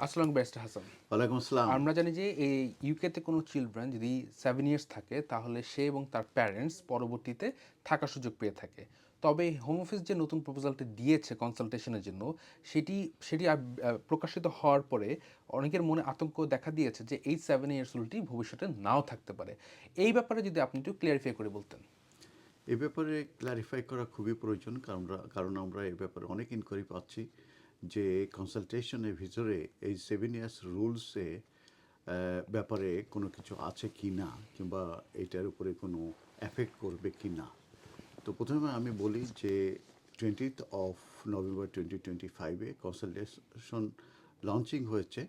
আসসালামু ব্যারিস্টার হাসান। ওয়ালাইকুম আসসালাম। আমরা জানি যে এই ইউকেতে কোনো চিলড্রেন যদি 7 ইয়ার্স থাকে তাহলে সে এবং তার প্যারেন্টস পরবর্তীতে থাকার সুযোগ পেয়ে থাকে। তবে হোম অফিস যে নতুন প্রপোজালটি দিয়েছে কনসালটেশনের জন্য সেটি সেটি প্রকাশিত হওয়ার পরে অনেকের মনে আতঙ্ক দেখা দিয়েছে যে এই 7 ইয়ার্স রুলটি ভবিষ্যতে নাও থাকতে পারে। এই ব্যাপারে যদি আপনি একটু ক্লিয়ারিফাই করে বলতেন। এ ব্যাপারে ক্লারিফাই করা খুবই প্রয়োজন, কারণ আমরা এ ব্যাপারে অনেক ইনকোয়ারি পাচ্ছি যে কনসালটেশনের ভিতরে এই 7 ইয়ার্স রুলসে ব্যাপারে কোনো কিছু আছে কি না, কিংবা এটার উপরে কোনো এফেক্ট করবে কি না। তো প্রথমে আমি বলি যে 20 নভেম্বর 2025 কনসালটেশন লঞ্চিং হয়েছে,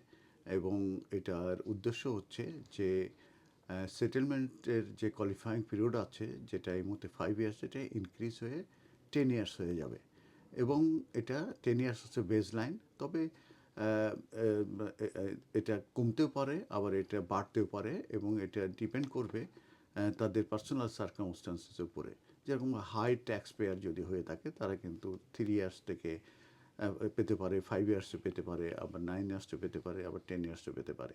এবং এটার উদ্দেশ্য হচ্ছে যে সেটেলমেন্টের যে কোয়ালিফাইং পিরিয়ড আছে, যেটা এই মুহূর্তে 5 ইয়ার্স, এটা ইনক্রিজ হয়ে 10 ইয়ার্স হয়ে যাবে। এবং এটা 10 ইয়ার্স হচ্ছে বেস লাইন। তবে এটা কমতেও পারে, আবার এটা বাড়তেও পারে, এবং এটা ডিপেন্ড করবে তাদের পার্সোনাল সার্কামস্টান্সেসের উপরে। যেরকম হাই ট্যাক্স পেয়ার যদি হয়ে থাকে, তারা কিন্তু 3 ইয়ার্স থেকে পেতে পারে, 5 ইয়ার্সে পেতে পারে, আবার 9 ইয়ার্সে পেতে পারে, আবার 10 ইয়ার্সে পেতে পারে।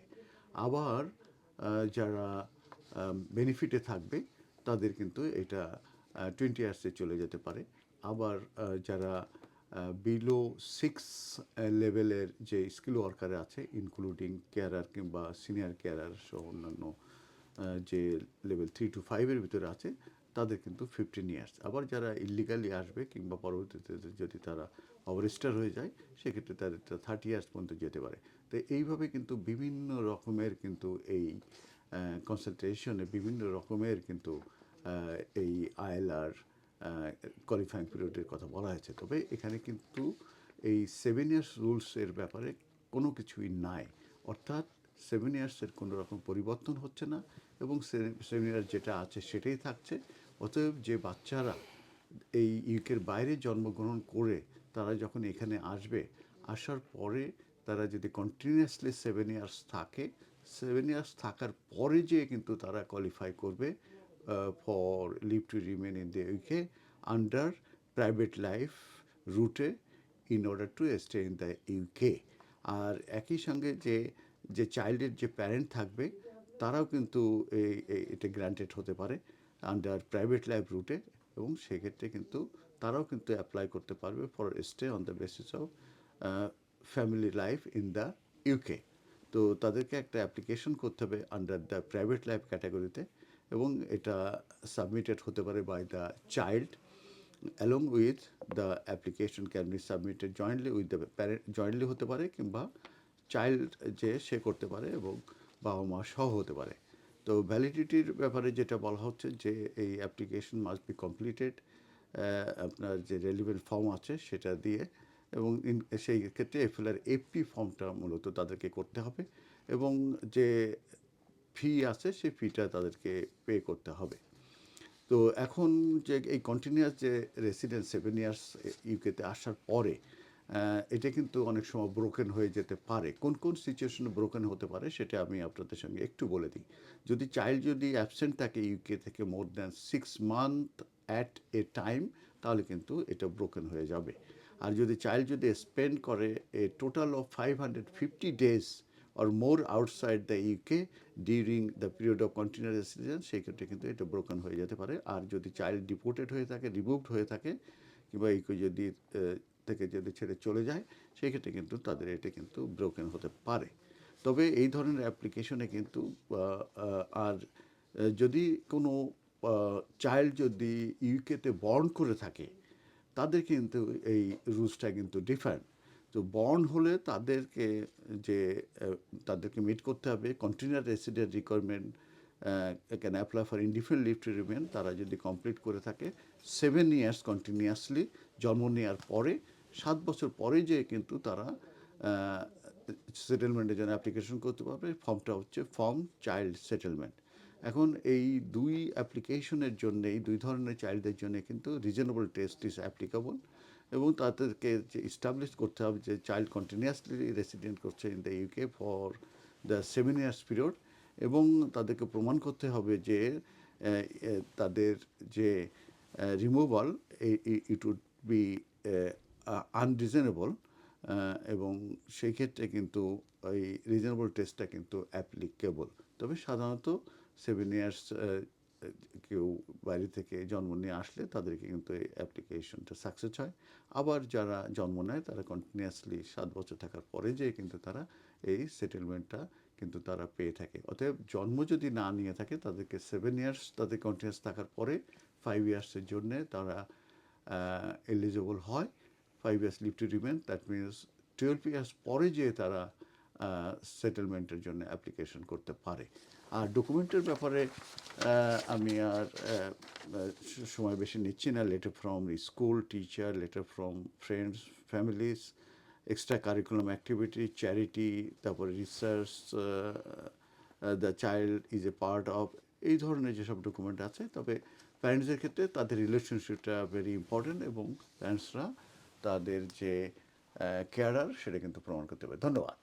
আবার যারা বেনিফিটে থাকবে তাদের কিন্তু এটা 20 ইয়ার্সে চলে যেতে পারে। আবার যারা বিলো 6 লেভেলের যে স্কিল ওয়ার্কার আছে, ইনক্লুডিং কেয়ারার কিংবা সিনিয়র কেয়ারার সহ অন্যান্য যে লেভেল 3 to 5-এর ভিতরে আছে, তাদের কিন্তু 15 ইয়ার্স। আবার যারা ইলিগালি আসবে কিংবা পরবর্তীতে যদি তারা ওভারস্টার হয়ে যায়, সেক্ষেত্রে তাদের 30 ইয়ার্স পর্যন্ত যেতে পারে। তো এইভাবে কিন্তু বিভিন্ন রকমের কিন্তু এই কনসালটেশনে বিভিন্ন রকমের কিন্তু এই আইএলআর কোয়ালিফাইং পিরিয়ডের কথা বলা হয়েছে। তবে এখানে কিন্তু এই 7 ইয়ার্স রুলসের ব্যাপারে কোনো কিছুই নাই। অর্থাৎ 7 ইয়ার্সের কোনো রকম পরিবর্তন হচ্ছে না, এবং 7 ইয়ার্স যেটা আছে সেটাই থাকছে। অতএব যে বাচ্চারা এই ইউকের বাইরে জন্মগ্রহণ করে তারা যখন এখানে আসবে, আসার পরে তারা যদি কন্টিনিউয়াসলি 7 ইয়ার্স থাকে, 7 ইয়ার্স থাকার পরে যে কিন্তু তারা কোয়ালিফাই করবে for leave to remain in the UK under private life রুটে, in order to stay in the UK. আর একই সঙ্গে যে যে চাইল্ডের যে প্যারেন্ট থাকবে, তারাও কিন্তু এটা গ্রান্টেড হতে পারে আন্ডার প্রাইভেট লাইফ রুটে, এবং সেক্ষেত্রে কিন্তু তারাও কিন্তু অ্যাপ্লাই করতে পারবে for stay on the basis of family life in the UK. তো তাদেরকে একটা অ্যাপ্লিকেশন করতে হবে আন্ডার দ্য প্রাইভেট লাইফ ক্যাটাগরিতে, এবং এটা সাবমিটেড হতে পারে by the child, along with the application can be submitted jointly with the parent, jointly হতে পারে, কিংবা চাইল্ড যে সে করতে পারে এবং বাবা মা সহ হতে পারে। তো ভ্যালিডিটির ব্যাপারে যেটা বলা হচ্ছে যে এই অ্যাপ্লিকেশন মাস্ট বি কমপ্লিটেড, আপনার যে রেলিভেন্ট ফর্ম আছে সেটা দিয়ে, এবং সেই ক্ষেত্রে এফএলআর এপি ফর্মটা মূলত তাদেরকে করতে হবে, এবং যে ফি আছে সেই ফিটা তাদেরকে পে করতে হবে। তো এখন যে এই কন্টিনিউয়াস যে রেসিডেন্স 7 ইয়ার্স ইউকেতে আসার পরে, এটা কিন্তু অনেক সময় ব্রোকেন হয়ে যেতে পারে। কোন কোন সিচুয়েশনে ব্রোকেন হতে পারে সেটা আমি আপনাদের সঙ্গে একটু বলে দিই। যদি চাইল্ড যদি অ্যাবসেন্ট থাকে ইউকে থেকে more than 6 month at a time, তাহলে কিন্তু এটা ব্রোকেন হয়ে যাবে। আর যদি চাইল্ড যদি স্পেন্ড করে এ total of 550 days or more outside the UK during the period of continuous residence, সেই ক্ষেত্রে কিন্তু এটা ব্রোকেন হয়ে যেতে পারে। আর যদি চাইল্ড ডিপোর্টেড হয়ে থাকে, রিমুভড হয়ে থাকে, কিংবা ইউকে যদি থেকে যদি ছেড়ে চলে যায়, সেই ক্ষেত্রে কিন্তু তাদের এটা কিন্তু ব্রোকেন হতে পারে। তবে এই ধরনের অ্যাপ্লিকেশনে কিন্তু আর যদি কোনো চাইল্ড যদি ইউকেতে বর্ন করে থাকে, তাদের কিন্তু এই রুলসটা কিন্তু ডিফারেন্ট। তো বর্ন হলে তাদেরকে যে তাদেরকে মিট করতে হবে continuous resident requirement, can apply for indefinite leave to remain, তারা যদি কমপ্লিট করে থাকে 7 ইয়ার্স কন্টিনিউয়াসলি জন্ম নেওয়ার পরে, 7 বছর পরে যে কিন্তু তারা সেটেলমেন্টের জন্য অ্যাপ্লিকেশন করতে পারবে। ফর্মটা হচ্ছে ফর্ম চাইল্ড সেটেলমেন্ট। এখন এই দুই অ্যাপ্লিকেশনের জন্য, এই দুই ধরনের চাইল্ডদের জন্য কিন্তু রিজনেবল টেস্ট ইজ অ্যাপ্লিকেবল, এবং তাদেরকে যে ইস্টাবলিশ করতে হবে যে চাইল্ড কন্টিনিউয়াসলি রেসিডেন্ট করছে in the UK for the 7 years period, এবং তাদেরকে প্রমাণ করতে হবে যে তাদের যে removal it would be unreasonable, এবং সেই ক্ষেত্রে কিন্তু ওই রিজনেবল টেস্টটা কিন্তু অ্যাপ্লিকেবল। তবে সাধারণত 7 ইয়ার্স কেউ বাইরে থেকে জন্ম নিয়ে আসলে তাদেরকে কিন্তু এই অ্যাপ্লিকেশনটা সাকসেস হয়। আবার যারা জন্ম নেয় তারা কন্টিনিউয়াসলি 7 বছর থাকার পরে যেয়ে কিন্তু তারা এই সেটেলমেন্টটা কিন্তু তারা পেয়ে থাকে। অতএব জন্ম যদি না নিয়ে থাকে তাদেরকে 7 ইয়ার্স তাদের কন্টিনিউয়াস থাকার পরে 5 ইয়ার্সের জন্যে তারা এলিজিবল হয়। 5 years leave to remain, that means 12 years পরে যেয়ে তারা সেটেলমেন্টের জন্য অ্যাপ্লিকেশন করতে পারে। আর ডকুমেন্টের ব্যাপারে আমি আর সময় বেশি নিচ্ছি না। Letter from school teacher, letter from friends, families, extra curriculum activity, charity, তারপরে research, the child is a part of, এই ধরনের যেসব ডকুমেন্ট আছে। তবে প্যারেন্টসের ক্ষেত্রে তাদের রিলেশনশিপটা ভেরি ইম্পর্টেন্ট এবং প্যারেন্টসরা তাদের যে কেয়ারার সেটা কিন্তু প্রমাণ করতে হবে। ধন্যবাদ।